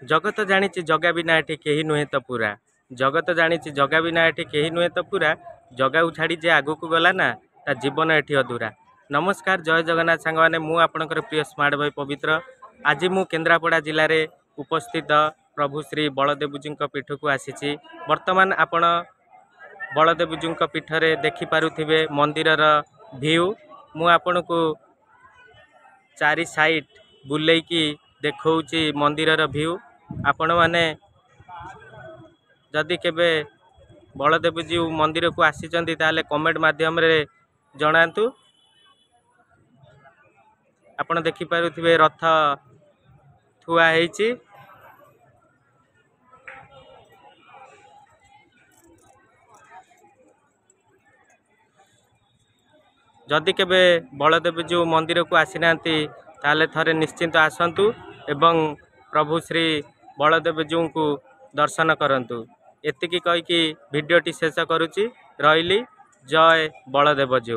जगत जानी जगा बिना एठी केही नुहे तो पूरा। जगत जानी जगा बिना एठी केही नुहे तो पूरा। जगा छाड़ी जे आगु को गला ना ता जीवन एठी अधूरा। नमस्कार, जय जगन्नाथ सांग माने मु आपनकर प्रिय स्मार्ट भाई पवित्र। आज मु केन्द्रापड़ा जिले में उपस्थित प्रभु श्री बलदेवजी पीठ को आसी। वर्तमान आपण बलदेवजी पीठ रे देखि पारुथिबे मंदिरर व्यू। मु आपन को चारि साइड बुलेकी देखौची मंदिरर व्यू। आपण माने जदि केबे बलदेवजी मंदिर को आसीचंती ताले कमेंट माध्यम रे जणांतु। आपण देखि पारुथिबे रथ थुआ हेची। जदि केबे बलदेवजी मंदिर को आसी नांती ताले थरे निश्चिंत आसंतु एवं प्रभु श्री बलदेवजी को दर्शन करंतु। एतिकी कहि कि वीडियोटी शेष करुची। रहिली। जय बलदेवजी।